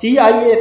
CIA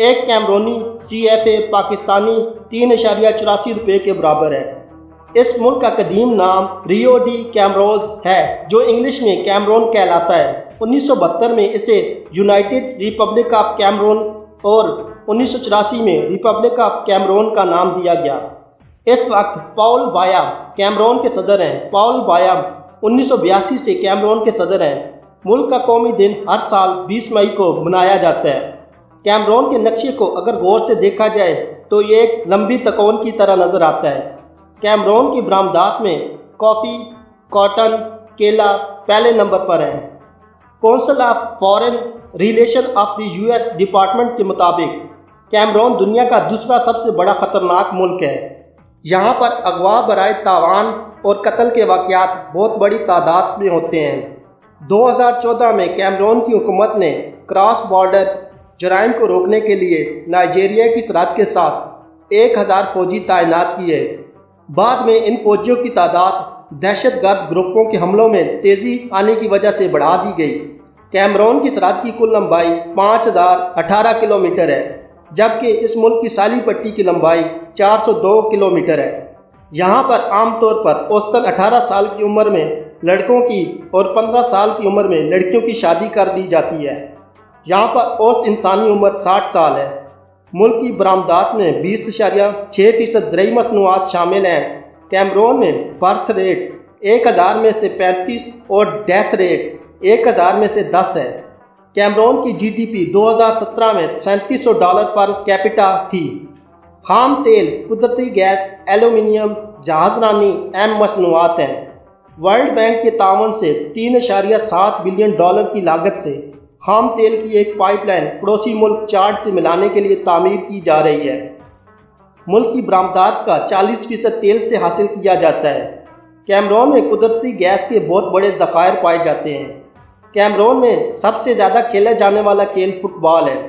ایک کیمرونی CFA Pakistani 3.84 روپے کے برابر ہے۔ اس ملک کا قدیم نام ریو ڈی کیمروز ہے جو انگلش میں کیمرون کہلاتا ہے۔ 1972 میں اسے یونائٹڈ ریپبلک آف کیمرون اور 1984 میں ریپبلک آف کیمرون کا نام دیا گیا۔ اس وقت پاول بایا کیمرون کے صدر ہیں۔ پاول بایا 1982 سے کیمرون کے صدر ہیں۔ ملک کا قومی دن ہر سال 20 مئی کو منایا جاتا ہے۔ کیمرون کے نقشے کو اگر غور سے دیکھا جائے تو یہ ایک لمبی تکون کی طرح نظر آتا ہے۔ کیمرون کی برآمدات میں کافی، کاٹن، کیلا پہلے نمبر پر ہیں۔ Council of foreign relation of the US department کے مطابق کیمرون دنیا کا دوسرا سب سے بڑا خطرناک ملک ہے۔ یہاں پر اغوا برائے تاوان اور قتل کے واقعات بہت بڑی تعداد میں ہوتے ہیں۔ 2014 میں کیمرون کی حکومت نے کراس بارڈر جرائم کو روکنے کے لیے نائجیریا کی سرحد کے ساتھ 1000 فوجی تعینات کیے۔ بعد میں ان فوجیوں کی تعداد دہشت گرد گروپوں کے حملوں میں تیزی آنے کی وجہ سے بڑھا دی گئی۔ کیمرون کی سرحد کی کل لمبائی 5018 کلومیٹر ہے، جبکہ اس ملک کی ساحلی پٹی کی لمبائی 402 کلومیٹر ہے۔ یہاں پر عام طور پر اوسطاً 18 سال کی عمر میں لڑکوں کی اور 15 سال کی عمر میں لڑکیوں کی شادی کر دی جاتی ہے۔ یہاں پر اوسط انسانی عمر 60 سال ہے۔ ملک کی برآمدات میں 20.6% زرعی مصنوعات شامل ہیں۔ کیمرون میں برتھ ریٹ 1000 میں سے 35 اور ڈیتھ ریٹ 1000 میں سے 10 ہے۔ کیمرون کی GDP 2017 میں $3700 پر کیپٹا تھی۔ خام تیل، قدرتی گیس، ایلومینیم، جہاز رانی اہم مصنوعات ہیں۔ ورلڈ بینک کے تعاون سے $3.7 بلین کی لاگت سے خام تیل کی ایک پائپ لائن پڑوسی ملک چاڈ سے ملانے کے لیے تعمیر کی جا رہی ہے۔ ملک کی برآمدات کا 40% تیل سے حاصل کیا جاتا ہے۔ کیمرون میں قدرتی گیس کے بہت بڑے ذخائر پائے جاتے ہیں۔ کیمرون میں سب سے زیادہ کھیلا جانے والا کھیل فٹ بال ہے۔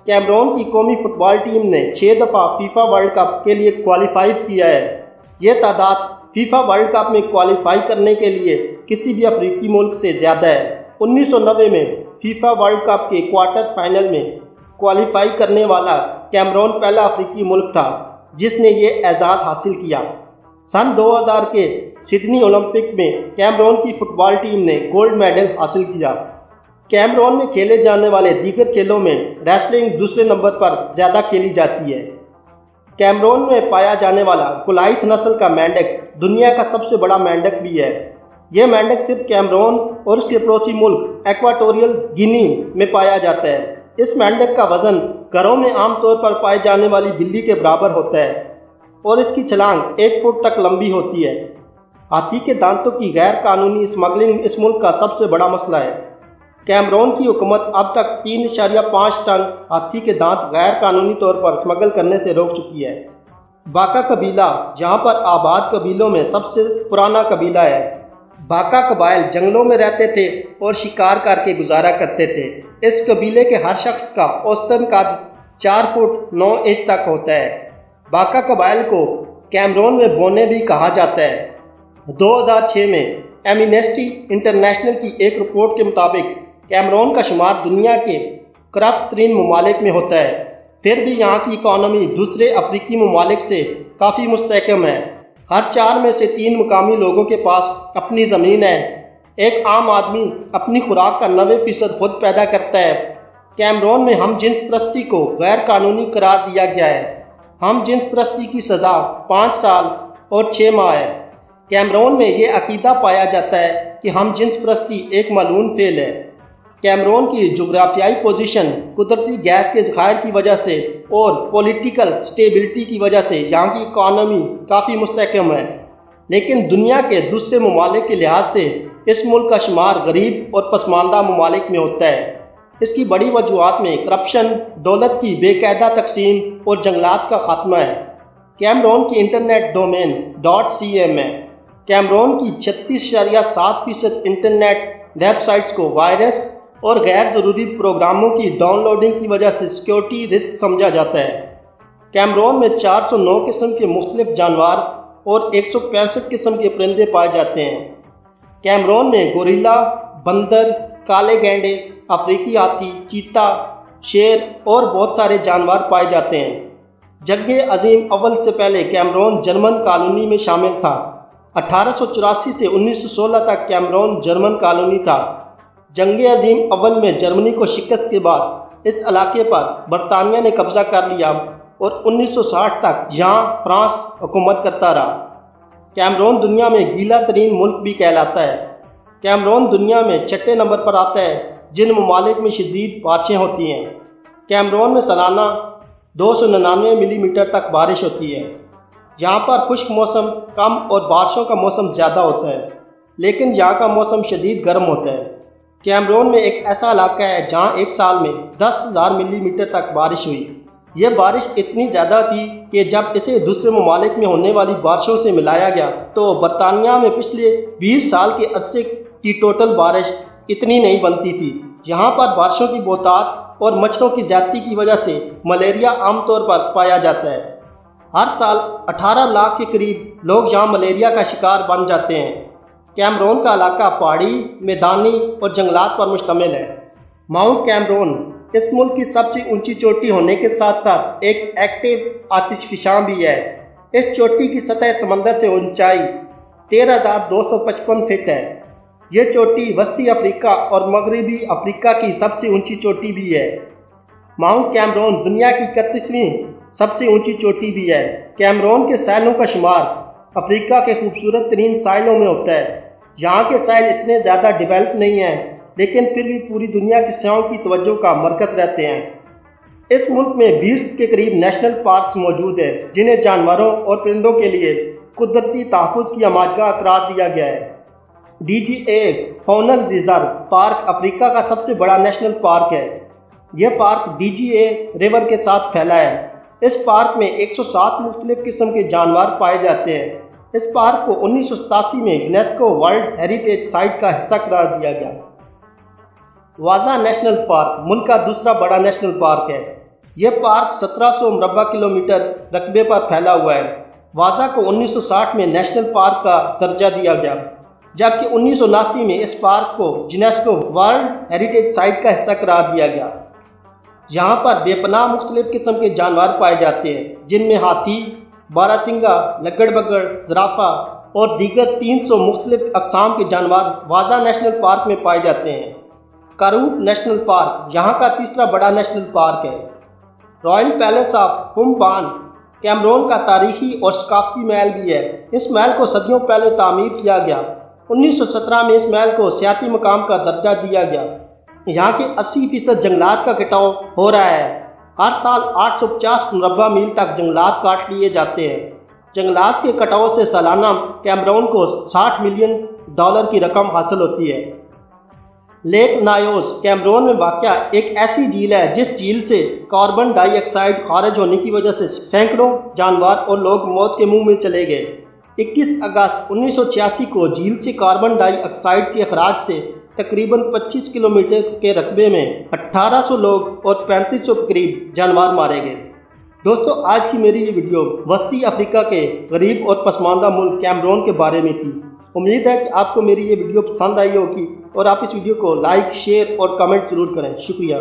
کیمرون کی قومی فٹ بال ٹیم نے 6 دفعہ فیفا ورلڈ کپ کے لیے کوالیفائی کیا ہے۔ یہ تعداد فیفا ورلڈ کپ میں کوالیفائی کرنے کے لیے کسی بھی افریقی ملک سے زیادہ ہے۔ 1990 میں فیفا ورلڈ کپ کے کوارٹر فائنل میں کوالیفائی کرنے والا کیمرون پہلا افریقی ملک تھا جس نے یہ اعزاز حاصل کیا۔ سن 2000 کے سڈنی اولمپک میں کیمرون کی فٹ بال ٹیم نے گولڈ میڈل حاصل کیا۔ کیمرون میں کھیلے جانے والے دیگر کھیلوں میں ریسلنگ دوسرے نمبر پر زیادہ کھیلی جاتی ہے۔ کیمرون میں پایا جانے والا گولائت نسل کا مینڈک دنیا کا سب سے بڑا مینڈک بھی ہے۔ یہ مینڈک صرف کیمرون اور اس کے پڑوسی ملک ایکواٹوریل گینی میں پایا جاتا ہے۔ اس مینڈک کا وزن گھروں میں عام طور پر پائے جانے والی بلی کے برابر ہوتا ہے اور اس کی چھلانگ 1 فٹ تک لمبی ہوتی ہے۔ ہاتھی کے دانتوں کی غیر قانونی اسمگلنگ اس ملک کا سب سے بڑا مسئلہ ہے۔ کیمرون کی حکومت اب تک 3.5 ٹن ہاتھی کے دانت غیر قانونی طور پر اسمگل کرنے سے روک چکی ہے۔ باکا قبیلہ یہاں پر آباد قبیلوں میں سب سے پرانا قبیلہ ہے۔ باکا قبائل جنگلوں میں رہتے تھے اور شکار کر کے گزارا کرتے تھے۔ اس قبیلے کے ہر شخص کا اوسطاً قد 4 فٹ 9 انچ تک ہوتا ہے۔ باکا قبائل کو کیمرون میں بونے بھی کہا جاتا ہے۔ 2006 میں ایمنسٹی انٹرنیشنل کی ایک رپورٹ کے مطابق کیمرون کا شمار دنیا کے کرپٹ ترین ممالک میں ہوتا ہے۔ پھر بھی یہاں کی اکانومی دوسرے افریقی ممالک سے کافی مستحکم ہے۔ ہر 4 میں سے 3 مقامی لوگوں کے پاس اپنی زمین ہے۔ ایک عام آدمی اپنی خوراک کا 90% خود پیدا کرتا ہے۔ کیمرون میں ہم جنس پرستی کو غیر قانونی قرار دیا گیا ہے۔ ہم جنس پرستی کی سزا 5 سال اور 6 ماہ ہے۔ کیمرون میں یہ عقیدہ پایا جاتا ہے کہ ہم جنس پرستی ایک ملعون فعل ہے۔ کیمرون کی جغرافیائی پوزیشن قدرتی گیس کے ذخائر کی وجہ سے اور پولیٹیکل سٹیبلٹی کی وجہ سے یہاں کی اکانومی کافی مستحکم ہے، لیکن دنیا کے دوسرے ممالک کے لحاظ سے اس ملک کا شمار غریب اور پسماندہ ممالک میں ہوتا ہے۔ اس کی بڑی وجوہات میں کرپشن، دولت کی بے قاعدہ تقسیم اور جنگلات کا خاتمہ ہے۔ کیمرون کی انٹرنیٹ ڈومین .cm ہے۔ کیمرون کی 36.7% انٹرنیٹ ویب سائٹس کو وائرس اور غیر ضروری پروگراموں کی ڈاؤن لوڈنگ کی وجہ سے سیکیورٹی رسک سمجھا جاتا ہے۔ کیمرون میں 409 قسم کے مختلف جانور اور 165 قسم کے پرندے پائے جاتے ہیں۔ کیمرون میں گوریلا، بندر، کالے گینڈے، افریقی ہاتھی، چیتا، شیر اور بہت سارے جانور پائے جاتے ہیں۔ جنگ عظیم اول سے پہلے کیمرون جرمن کالونی میں شامل تھا۔ 1884 سے 1916 تک کیمرون جرمن کالونی تھا۔ جنگ عظیم اول میں جرمنی کو شکست کے بعد اس علاقے پر برطانیہ نے قبضہ کر لیا اور 1960 تک یہاں فرانس حکومت کرتا رہا۔ کیمرون دنیا میں گیلا ترین ملک بھی کہلاتا ہے۔ کیمرون دنیا میں چھٹے نمبر پر آتا ہے جن ممالک میں شدید بارشیں ہوتی ہیں۔ کیمرون میں سالانہ 299 ملی میٹر تک بارش ہوتی ہے۔ یہاں پر خشک موسم کم اور بارشوں کا موسم زیادہ ہوتا ہے، لیکن یہاں کا موسم شدید گرم ہوتا ہے۔ کیمرون میں ایک ایسا علاقہ ہے جہاں ایک سال میں 10,000 ملی میٹر تک بارش ہوئی۔ یہ بارش اتنی زیادہ تھی کہ جب اسے دوسرے ممالک میں ہونے والی بارشوں سے ملایا گیا تو برطانیہ میں پچھلے 20 سال کے عرصے کی ٹوٹل بارش اتنی نہیں بنتی تھی۔ یہاں پر بارشوں کی بہتات اور مچھروں کی زیادتی کی وجہ سے ملیریا عام طور پر پایا جاتا ہے۔ ہر سال 18 لاکھ کے قریب لوگ یہاں ملیریا کا شکار بن جاتے ہیں۔ کیمرون کا علاقہ پہاڑی، میدانی اور جنگلات پر مشتمل ہے۔ ماؤنٹ کیمرون اس ملک کی سب سے اونچی چوٹی ہونے کے ساتھ ساتھ ایک ایکٹیو آتش فشاں بھی ہے۔ اس چوٹی کی سطح سمندر سے اونچائی 13,255 فٹ ہے۔ یہ چوٹی وسطی افریقہ اور مغربی افریقہ کی سب سے اونچی چوٹی بھی ہے۔ ماؤنٹ کیمرون دنیا کی 31ویں سب سے اونچی چوٹی بھی ہے۔ کیمرون کے ساحلوں کا شمار افریقہ کے خوبصورت ترین ساحلوں میں ہوتا ہے۔ یہاں کے ساحل اتنے زیادہ ڈیولپ نہیں ہیں، لیکن پھر بھی پوری دنیا کے سیاحوں کی توجہ کا مرکز رہتے ہیں۔ اس ملک میں 20 کے قریب نیشنل پارکس موجود ہیں جنہیں جانوروں اور پرندوں کے لیے قدرتی تحفظ کی ہماجگاہ قرار دیا گیا ہے۔ DGA فاؤنل ریزرو پارک افریقہ کا سب سے بڑا نیشنل پارک ہے۔ یہ پارک DGA ریور کے ساتھ پھیلا ہے۔ اس پارک میں 107 مختلف قسم کے جانور پائے جاتے ہیں۔ اس پارک کو 1987 میں یونیسکو ورلڈ ہیریٹیج سائٹ کا حصہ قرار دیا گیا۔ واضح نیشنل پارک ملک کا دوسرا بڑا نیشنل پارک ہے۔ یہ پارک 1700 مربع کلومیٹر رقبے پر پھیلا ہوا ہے۔ واضح کو 1960 میں نیشنل پارک کا درجہ دیا گیا، جبکہ 1979 میں اس پارک کو یونیسکو ورلڈ ہیریٹیج سائٹ کا حصہ قرار دیا گیا۔ یہاں پر بے پناہ مختلف قسم کے جانور پائے جاتے ہیں، جن میں ہاتھی، باراسنگا، لگڑ بگڑ، زرافہ اور دیگر 300 مختلف اقسام کے جانور واضح نیشنل پارک میں پائے جاتے ہیں۔ کاروپ نیشنل پارک یہاں کا تیسرا بڑا نیشنل پارک ہے۔ رائل پیلس آف پمبان کیمرون کا تاریخی اور ثقافتی محل بھی ہے۔ اس محل کو صدیوں پہلے تعمیر کیا گیا۔ 1917 میں اس محل کو سیاحتی مقام کا درجہ دیا گیا۔ یہاں کے 80% جنگلات کا کٹاؤ ہو رہا ہے۔ ہر سال 850 مربع میل تک جنگلات کاٹ لیے جاتے ہیں۔ جنگلات کے کٹاؤ سے سالانہ کیمرون کو $60 ملین کی رقم حاصل ہوتی ہے۔ لیک نایوز کیمرون میں واقع ایک ایسی جھیل ہے جس جھیل سے کاربن ڈائی آکسائڈ خارج ہونے کی وجہ سے سینکڑوں جانور اور لوگ موت کے منہ میں چلے گئے۔ 21 اگست 1986 کو جھیل سے کاربن ڈائی آکسائڈ کے اخراج سے تقریباً 25 کلومیٹر کے رقبے میں 1800 لوگ اور 3500 کے قریب جانور مارے گئے۔ دوستو، آج کی میری یہ ویڈیو وسطی افریقہ کے غریب اور پسماندہ ملک کیمرون کے بارے میں تھی۔ امید ہے کہ آپ کو میری یہ ویڈیو پسند آئی ہوگی اور آپ اس ویڈیو کو لائک، شیئر اور کمنٹ ضرور کریں۔ شکریہ۔